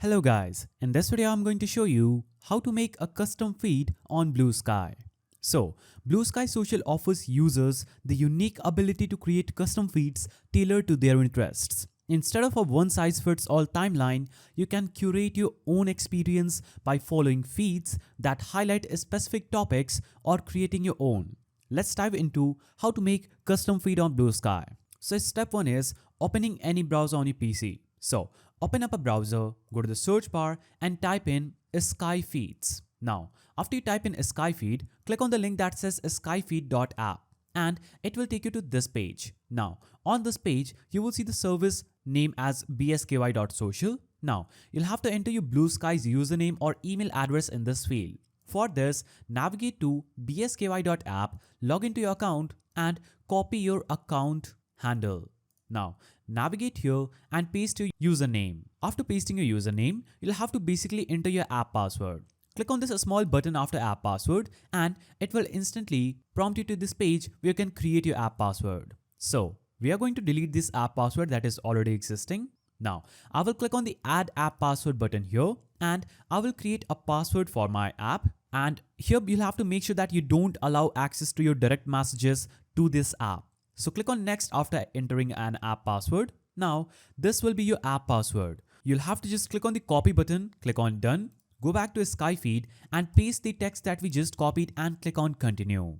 Hello guys, in this video I'm going to show you how to make a custom feed on Bluesky. So, Bluesky Social offers users the unique ability to create custom feeds tailored to their interests. Instead of a one-size-fits-all timeline, you can curate your own experience by following feeds that highlight specific topics or creating your own. Let's dive into how to make custom feed on Bluesky. So step 1 is opening any browser on your PC. So open up a browser, go to the search bar and type in Sky Feeds. Now, after you type in Skyfeed, click on the link that says skyfeed.app and it will take you to this page. Now, on this page, you will see the service name as bsky.social. Now, you'll have to enter your Bluesky's username or email address in this field. For this, navigate to bsky.app, log into your account and copy your account handle. Now, navigate here and paste your username. After pasting your username, you'll have to basically enter your app password. Click on this small button after app password and it will instantly prompt you to this page where you can create your app password. So, we are going to delete this app password that is already existing. Now, I will click on the add app password button here and I will create a password for my app. And here you'll have to make sure that you don't allow access to your direct messages to this app. So click on next after entering an app password. Now, this will be your app password. You'll have to just click on the copy button, click on done, go back to Skyfeed and paste the text that we just copied and click on continue.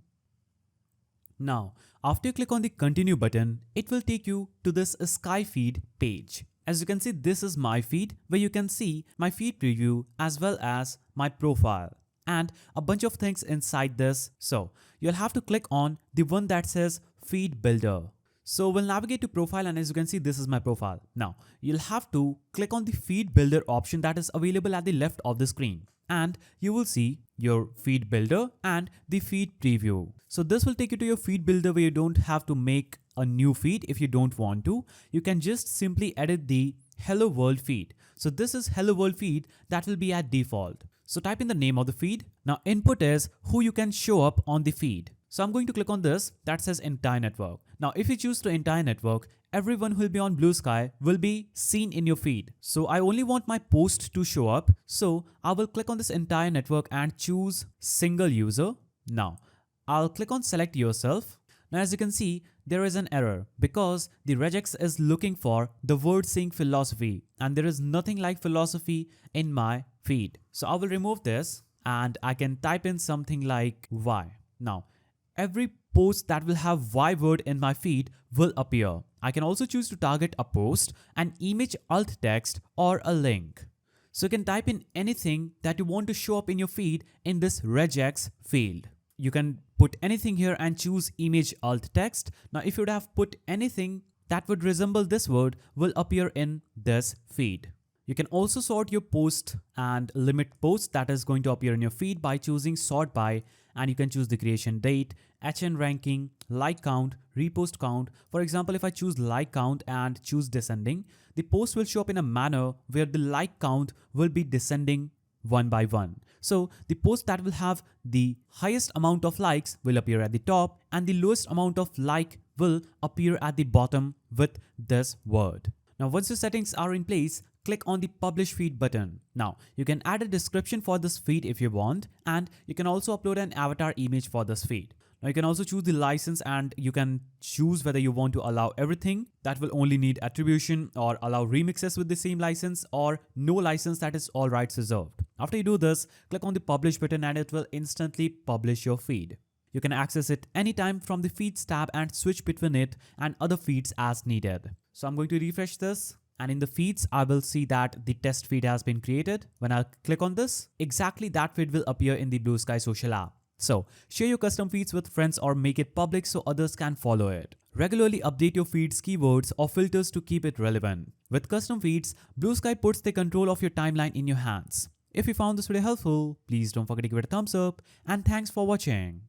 Now, after you click on the continue button, it will take you to this Skyfeed page. As you can see, this is my feed where you can see my feed preview as well as my profile and a bunch of things inside this. So you'll have to click on the one that says feed builder. So we'll navigate to profile and as you can see, this is my profile. Now you'll have to click on the feed builder option that is available at the left of the screen and you will see your feed builder and the feed preview. So this will take you to your feed builder where you don't have to make a new feed if you don't want to. You can just simply edit the hello world feed. So this is hello world feed that will be at default. So type in the name of the feed. Now input is who you can show up on the feed. So I'm going to click on this that says entire network. Now if you choose to entire network, everyone who will be on Bluesky will be seen in your feed. So I only want my post to show up. So I will click on this entire network and choose single user. Now I'll click on select yourself. Now as you can see, there is an error because the regex is looking for the word saying philosophy and there is nothing like philosophy in my feed. So I will remove this and I can type in something like Y. Now every post that will have Y word in my feed will appear. I can also choose to target a post, an image alt text or a link. So you can type in anything that you want to show up in your feed in this regex field. You can put anything here and choose image alt text. Now if you would have put anything that would resemble this word will appear in this feed. You can also sort your post and limit posts that is going to appear in your feed by choosing sort by and you can choose the creation date, HN ranking, like count, repost count. For example, if I choose like count and choose descending, the post will show up in a manner where the like count will be descending one by one. So the post that will have the highest amount of likes will appear at the top and the lowest amount of like will appear at the bottom with this word. Now once your settings are in place, click on the publish feed button. Now you can add a description for this feed if you want and you can also upload an avatar image for this feed. Now you can also choose the license and you can choose whether you want to allow everything that will only need attribution or allow remixes with the same license or no license that is all rights reserved. After you do this, click on the publish button and it will instantly publish your feed. You can access it anytime from the feeds tab and switch between it and other feeds as needed. So I'm going to refresh this. And in the feeds, I will see that the test feed has been created. When I click on this, exactly that feed will appear in the Bluesky Social app. So share your custom feeds with friends or make it public so others can follow it. Regularly update your feeds keywords or filters to keep it relevant. With custom feeds, Bluesky puts the control of your timeline in your hands. If you found this video helpful, please don't forget to give it a thumbs up and thanks for watching.